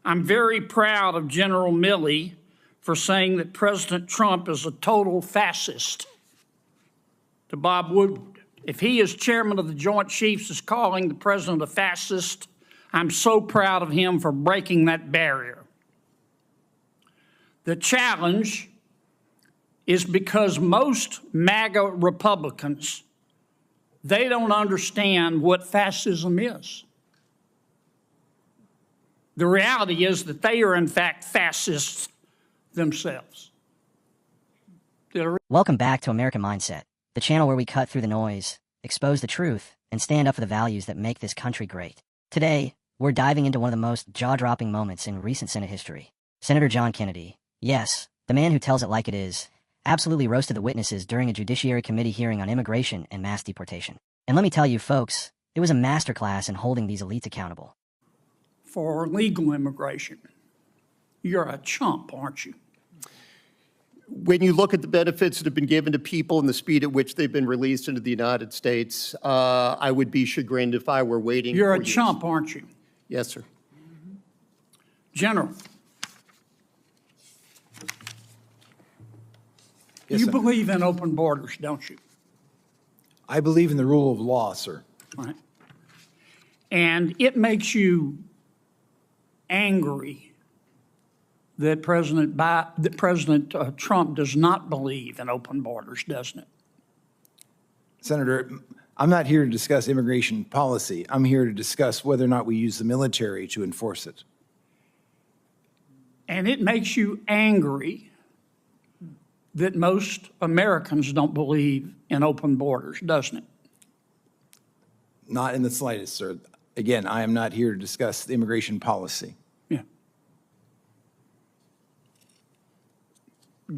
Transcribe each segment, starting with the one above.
I'm very proud of General Milley for saying that President Trump is a total fascist. To Bob Woodward, if he, as chairman of the Joint Chiefs, is calling the president a fascist, I'm so proud of him for breaking that barrier. The challenge is because most MAGA Republicans, they don't understand what fascism is. The reality is that they are, in fact, fascists themselves. Welcome back to American Mindset, the channel where we cut through the noise, expose the truth, and stand up for the values that make this country great. Today, we're diving into one of the most jaw-dropping moments in recent Senate history. Senator John Kennedy, yes, the man who tells it like it is, absolutely roasted the witnesses during a Judiciary Committee hearing on immigration and mass deportation. And let me tell you, folks, it was a masterclass in holding these elites accountable. For legal immigration, you're a chump, aren't you? When you look at the benefits that have been given to people and the speed at which they've been released into the United States, I would be chagrined if I were waiting. You're a chump, aren't you? Yes, sir. General, Yes, you sir. believe in open borders, don't you? I believe in the rule of law, sir. Right. And it makes you angry that President Trump does not believe in open borders, doesn't it? Senator, I'm not here to discuss immigration policy. I'm here to discuss whether or not we use the military to enforce it. And it makes you angry that most Americans don't believe in open borders, doesn't it? Not in the slightest, sir. Again, I am not here to discuss the immigration policy. Yeah.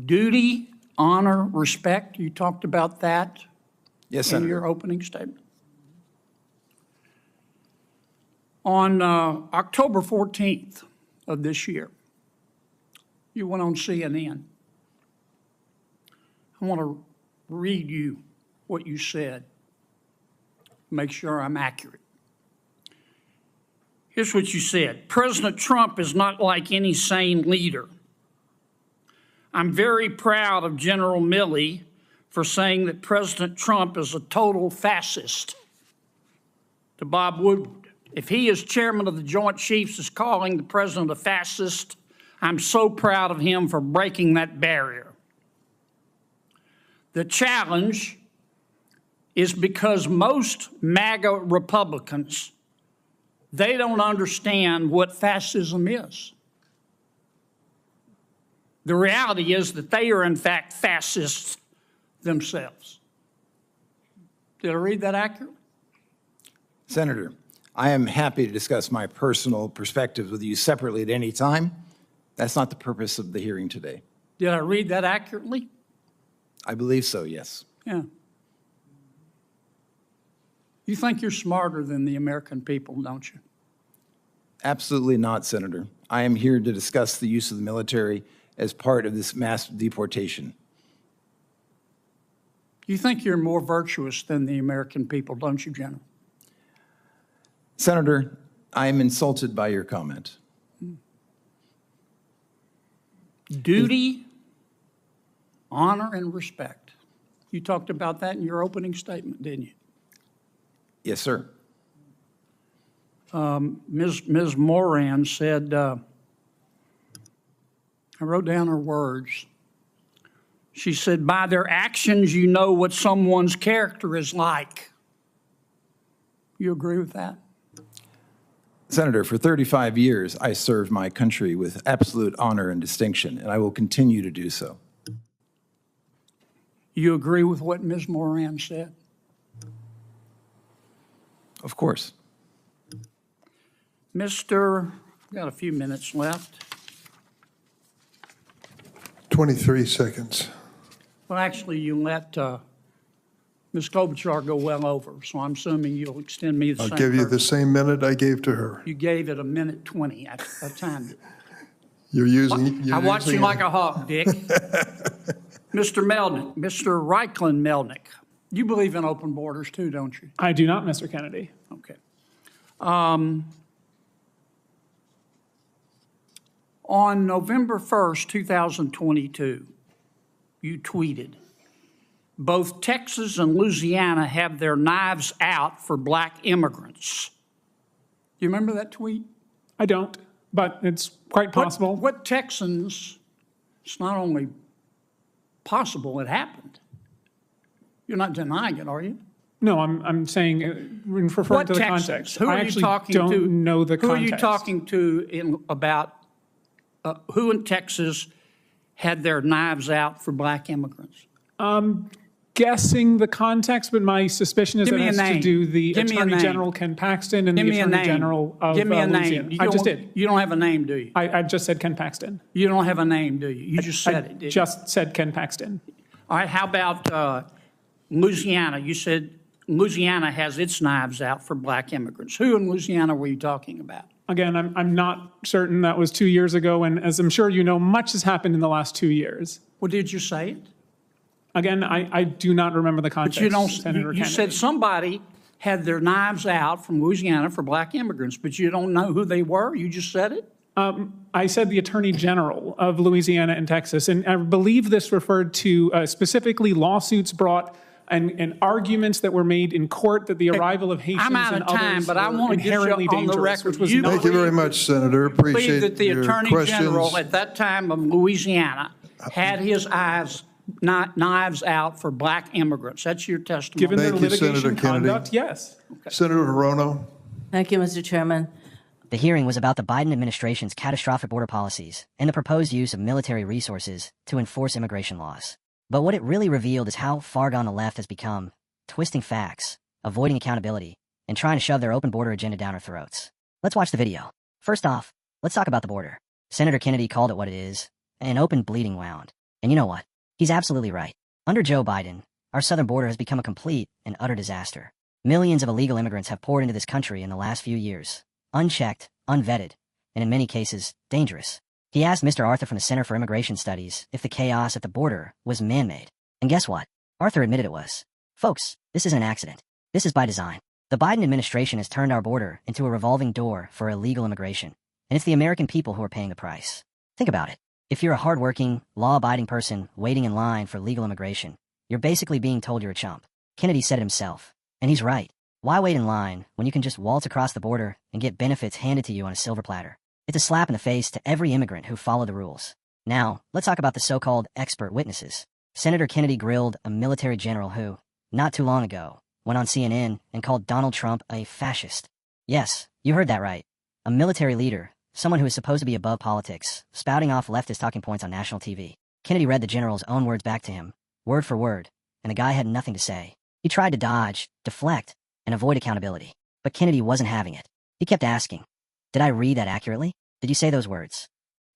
Duty, honor, respect, you talked about that Yes, in Senator. your opening statement. On October 14th of this year, you went on CNN. I want to read you what you said, make sure I'm accurate. Here's what you said. President Trump is not like any sane leader. I'm very proud of General Milley for saying that President Trump is a total fascist. To Bob Woodward, if he, as chairman of the Joint Chiefs, is calling the president a fascist, I'm so proud of him for breaking that barrier. The challenge is because most MAGA Republicans, they don't understand what fascism is. The reality is that they are, in fact, fascists themselves. Did I read that accurately? Senator, I am happy to discuss my personal perspectives with you separately at any time. That's not the purpose of the hearing today. Did I read that accurately? I believe so, yes. Yeah. You think you're smarter than the American people, don't you? Absolutely not, Senator. I am here to discuss the use of the military as part of this mass deportation. You think you're more virtuous than the American people, don't you, General? Senator, I am insulted by your comment. Duty, honor, and respect. You talked about that in your opening statement, didn't you? Yes, sir. Ms. Moran said, I wrote down her words. She said, by their actions, you know what someone's character is like. You agree with that? Senator, for 35 years, I served my country with absolute honor and distinction, and I will continue to do so. You agree with what Ms. Moran said? Of course. Mr. Got a few minutes left. 23 seconds. Well, actually, you let Ms. Klobuchar go well over, so I'm assuming you'll extend me the I'll same. give you the purpose. same minute I gave to her. You gave it a minute 20. I timed it. You're using. I watch you like a hawk, Dick. Mr. Melnick, Mr. Reichlin-Melnick, you believe in open borders too, don't you? I do not, Mr. Kennedy. Okay. On November 1st, 2022, you tweeted, both Texas and Louisiana have their knives out for black immigrants. Do you remember that tweet? I don't, but it's quite possible. What Texans, it's not only possible, it happened. You're not denying it, are you? No, I'm saying, referring to the Texans? context. Who are I you actually talking don't to? know the Who context. are you talking to about who in Texas had their knives out for black immigrants? Guessing the context, but my suspicion is Give that me it a has to name. do the Give me a Attorney name. General Ken Paxton and Give the me a Attorney name. General of Give me a Louisiana. name. I just did. You don't have a name, do you? I just said Ken Paxton. You don't have a name, do you? You just said it, didn't you? Just said Ken Paxton. All right, how about Louisiana? You said Louisiana has its knives out for black immigrants. Who in Louisiana were you talking about? Again, I'm not certain. That was 2 years ago, and as I'm sure you know, much has happened in the last 2 years. Well, did you say it? Again, I do not remember the context, But you don't. Senator You Kennedy. said somebody had their knives out from Louisiana for black immigrants, but you don't know who they were. You just said it. I said the Attorney General of Louisiana and Texas, and I believe this referred to specifically lawsuits brought and arguments that were made in court that the arrival of Haitians I'm out and of time, others but I were want to get you inherently on the dangerous, record. which was You not. Thank you very much, Senator. believe Appreciate that the your Attorney questions. General at that time of Louisiana had his knives out for black immigrants. That's your testimony. Given their Thank you, litigation Senator Kennedy. conduct, yes. Senator Hirono. Thank you, Mr. Chairman. The hearing was about the Biden administration's catastrophic border policies and the proposed use of military resources to enforce immigration laws. But what it really revealed is how far gone the left has become, twisting facts, avoiding accountability, and trying to shove their open border agenda down our throats. Let's watch the video. First off, let's talk about the border. Senator Kennedy called it what it is, an open bleeding wound. And you know what? He's absolutely right. Under Joe Biden, our southern border has become a complete and utter disaster. Millions of illegal immigrants have poured into this country in the last few years. Unchecked, unvetted, and in many cases, dangerous. He asked Mr. Arthur from the Center for Immigration Studies if the chaos at the border was man-made. And guess what? Arthur admitted it was. Folks, this isn't an accident. This is by design. The Biden administration has turned our border into a revolving door for illegal immigration. And it's the American people who are paying the price. Think about it. If you're a hardworking, law-abiding person waiting in line for legal immigration, you're basically being told you're a chump. Kennedy said it himself. And he's right. Why wait in line when you can just waltz across the border and get benefits handed to you on a silver platter? It's a slap in the face to every immigrant who followed the rules. Now, let's talk about the so-called expert witnesses. Senator Kennedy grilled a military general who, not too long ago, went on CNN and called Donald Trump a fascist. Yes, you heard that right. A military leader, someone who is supposed to be above politics, spouting off leftist talking points on national TV. Kennedy read the general's own words back to him, word for word, and the guy had nothing to say. He tried to dodge, deflect, and avoid accountability. But Kennedy wasn't having it. He kept asking, "Did I read that accurately? Did you say those words?"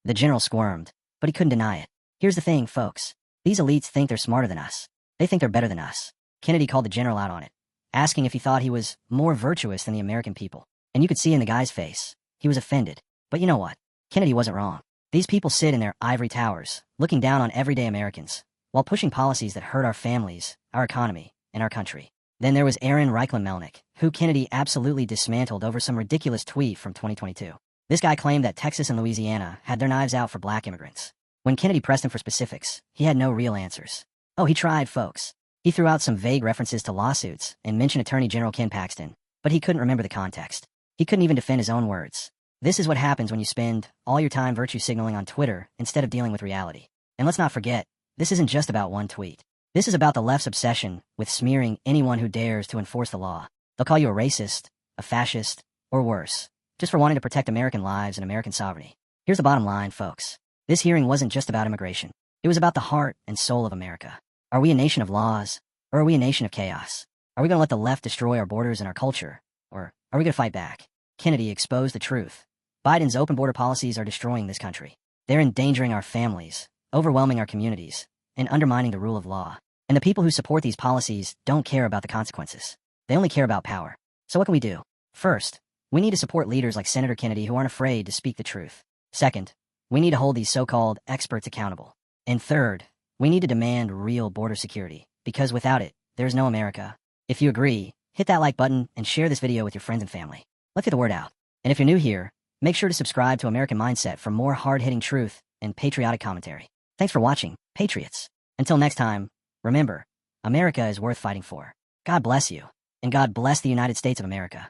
The general squirmed, but he couldn't deny it. Here's the thing, folks. These elites think they're smarter than us. They think they're better than us. Kennedy called the general out on it, asking if he thought he was more virtuous than the American people. And you could see in the guy's face, he was offended. But you know what? Kennedy wasn't wrong. These people sit in their ivory towers, looking down on everyday Americans, while pushing policies that hurt our families, our economy, and our country. Then there was Aaron Reichlin-Melnick, who Kennedy absolutely dismantled over some ridiculous tweet from 2022. This guy claimed that Texas and Louisiana had their knives out for black immigrants. When Kennedy pressed him for specifics, he had no real answers. Oh, he tried, folks. He threw out some vague references to lawsuits and mentioned Attorney General Ken Paxton, but he couldn't remember the context. He couldn't even defend his own words. This is what happens when you spend all your time virtue signaling on Twitter instead of dealing with reality. And let's not forget, this isn't just about one tweet. This is about the left's obsession with smearing anyone who dares to enforce the law. They'll call you a racist, a fascist, or worse, just for wanting to protect American lives and American sovereignty. Here's the bottom line, folks. This hearing wasn't just about immigration. It was about the heart and soul of America. Are we a nation of laws, or are we a nation of chaos? Are we going to let the left destroy our borders and our culture, or are we going to fight back? Kennedy exposed the truth. Biden's open border policies are destroying this country. They're endangering our families, overwhelming our communities, and undermining the rule of law. And the people who support these policies don't care about the consequences. They only care about power. So what can we do? First, we need to support leaders like Senator Kennedy who aren't afraid to speak the truth. Second, we need to hold these so-called experts accountable. And third, we need to demand real border security, because without it, there's no America. If you agree, hit that like button and share this video with your friends and family. Let's get the word out. And if you're new here, Make sure to subscribe to American Mindset for more hard-hitting truth and patriotic commentary. Thanks for watching, Patriots. Until next time, remember, America is worth fighting for. God bless you, and God bless the United States of America.